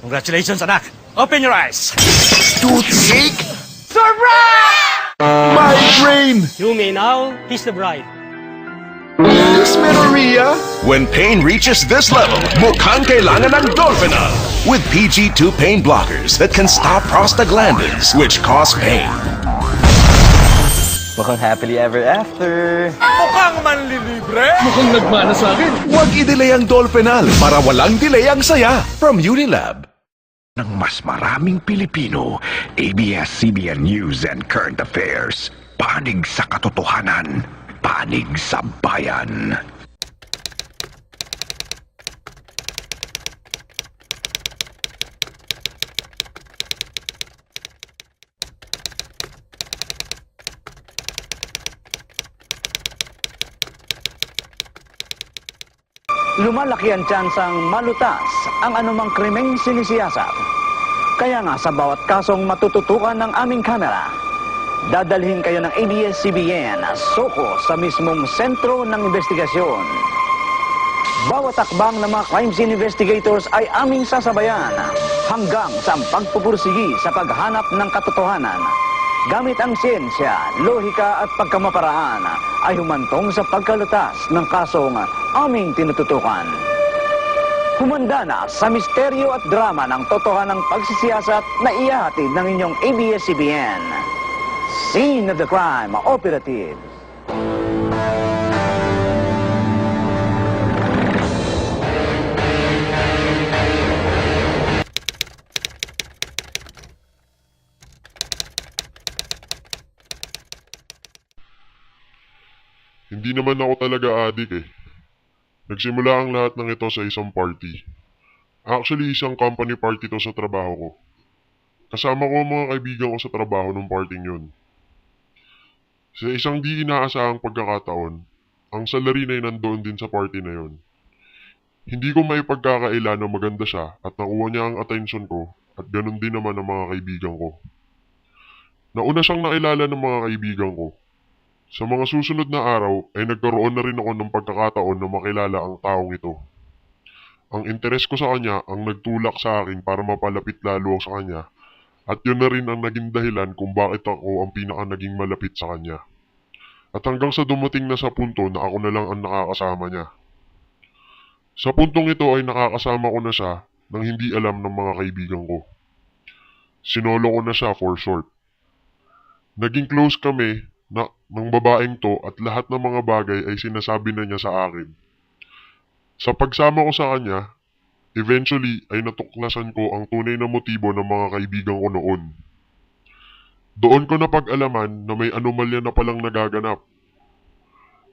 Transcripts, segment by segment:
Congratulations, anak. Open your eyes. Toothache? Migraine! You may now kiss the bride. Dysmenorrhea? When pain reaches this level, mukhang kailangan ng Dolphinal. With PG2 pain blockers that can stop prostaglandins, which cause pain. Mukhang happily ever after. Mukhang nagmana sa akin. Huwag i-delay ang Dolphinal para walang delay ang saya from Unilab. Ng mas maraming Pilipino, ABS-CBN News and Current Affairs. Panig sa katotohanan, panig sa bayan. Lumalaki ang tsansang malutas ang anumang krimeng sinisiyasat. Kaya nga sa bawat kasong matututukan ng aming kamera, dadalhin kayo ng ABS-CBN Soko sa mismong sentro ng investigasyon. Bawat akbang ng mga crime scene investigators ay aming sasabayan hanggang sa pagpupursigi sa paghanap ng katotohanan. Gamit ang siyensya, lohika at pagkamaparaan ay humantong sa pagkalutas ng kasong aming tinututukan. Humanda na sa misteryo at drama ng totohanang pagsisiyasat na ihahatid ng inyong ABS-CBN. Scene of the Crime Operative. Hindi naman ako talaga adik eh. Nagsimula ang lahat ng ito sa isang party. Actually, isang company party to sa trabaho ko. Kasama ko ang mga kaibigan ko sa trabaho ng parting yun. Sa isang di inaasahang pagkakataon, ang salarin ay nandoon din sa party na yun. Hindi ko maipagkakaila na maganda siya at nakuha niya ang attention ko at ganun din naman ang mga kaibigan ko. Nauna siyang nakilala ng mga kaibigan ko. Sa mga susunod na araw ay nagkaroon na rin ako ng pagkakataon na makilala ang taong ito. Ang interes ko sa kanya ang nagtulak sa akin para mapalapit lalo ako sa kanya at yun na rin ang naging dahilan kung bakit ako ang pinaka naging malapit sa kanya. At hanggang sa dumating na sa punto na ako na lang ang nakakasama niya. Sa puntong ito ay nakakasama ko na siya nang hindi alam ng mga kaibigan ko. Sinolo ko na siya for short. Naging close kami ng babaeng to at lahat ng mga bagay ay sinasabi na niya sa akin. Sa pagsama ko sa kanya, eventually ay natuklasan ko ang tunay na motibo ng mga kaibigan ko noon. Doon ko napag-alaman na may anomalya na palang nagaganap.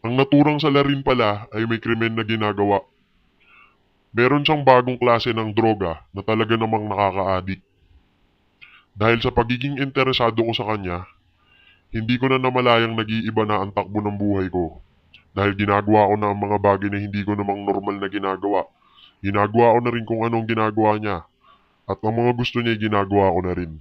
Ang naturang salarin pala ay may krimen na ginagawa. Meron siyang bagong klase ng droga na talaga namang nakaka-addict. Dahil sa pagiging interesado ko sa kanya, hindi ko na namalayang nag-iiba na ang takbo ng buhay ko. Dahil ginagawa ko na ang mga bagay na hindi ko namang normal na ginagawa. Ginagawa ko na rin kung anong ginagawa niya. At ang mga gusto niya ginagawa ko na rin.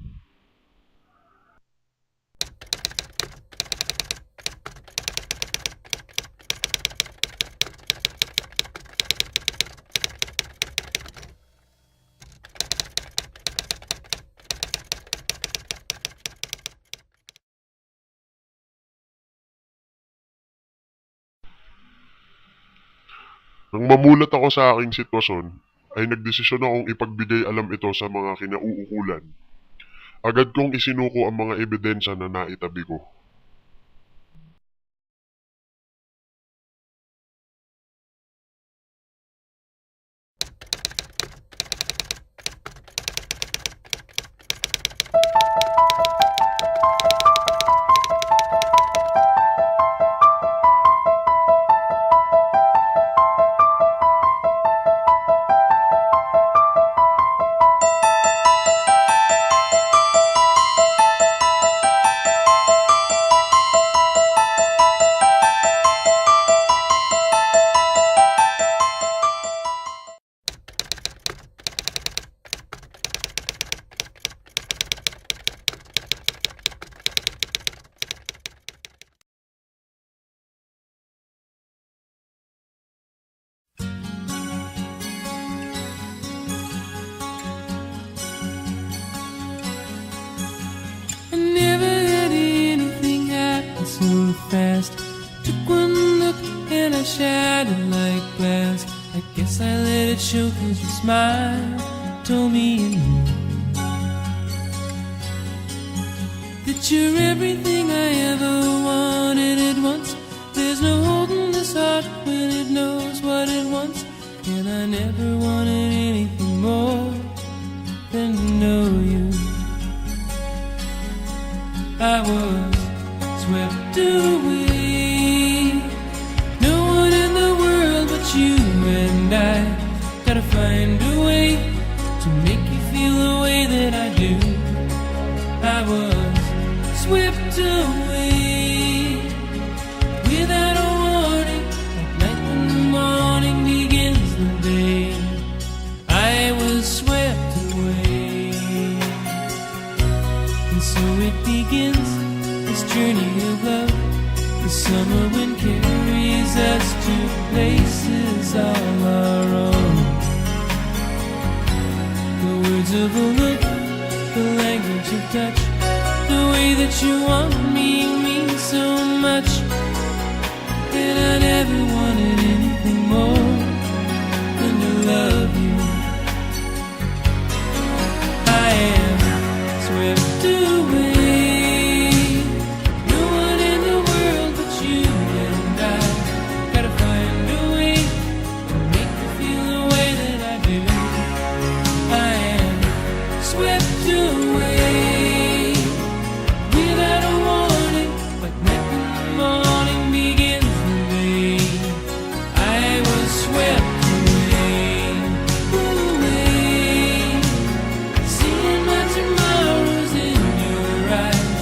Nang mamulat ako sa aking sitwasyon, ay nagdesisyon akong ipagbigay alam ito sa mga kinauukulan. Agad kong isinuko ang mga ebidensya na naitabi ko. Guess I let it show 'cause your smile told me you knew that you're everything I ever wanted at once. There's no holding this heart when it knows what it wants, and I never wanted anything more than to know you. I was swept away, no one in the world but you and I. Gotta find a way to make you feel the way that I do. I was swept away without a warning, like night when the morning begins the day. I was swept away, and so it begins, this journey of love. The summer wind carries us to places all our own. The words of a look, the language of touch, the way that you want me means so much, and I never wanted anything more than to love you. I am swept away, no one in the world but you and I. Gotta find a way to make you feel the way that I do. I am swept away without a warning, like night when the morning begins the day. I was swept away, away, seeing my tomorrows in your eyes.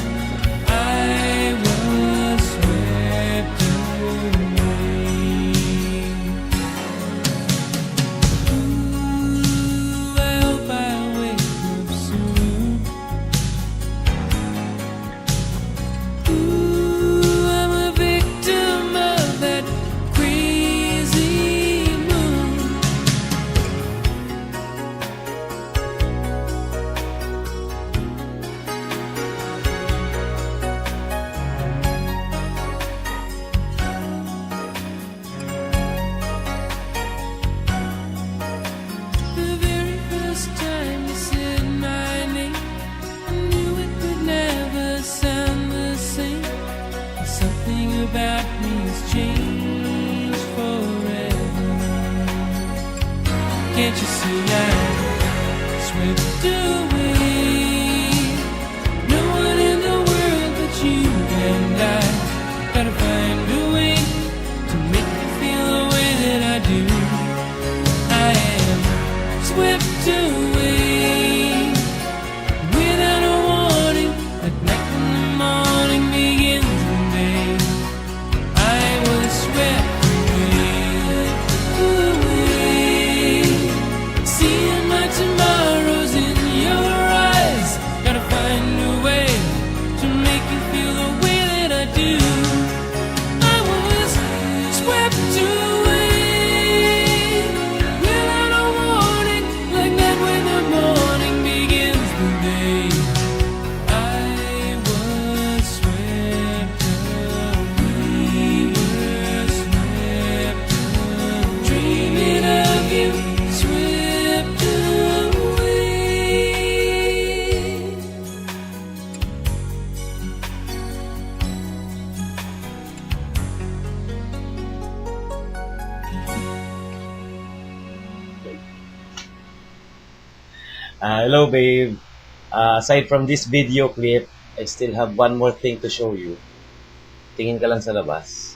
I was swept away. Ooh, I hope I wake up soon. Ooh, I'm a victim of that crazy moon. The very first time you said my name, I knew it could never sound the same. Something about me has changed forever. Can't you see I'm swept away? No one in the world but you and I. Gotta find a way to make you feel the way that I do. I am swept away without a warning, like night when the morning begins the day. I was swept away, away, seeing my tomorrows in your eyes. Gotta find a way to make you feel the way that I do. I was swept away without a warning, like night when the morning begins the day. I was swept away, swept away, dreaming of you, swept away. Hello babe. Aside from this video clip, I still have one more thing to show you. Tingin ka lang sa labas.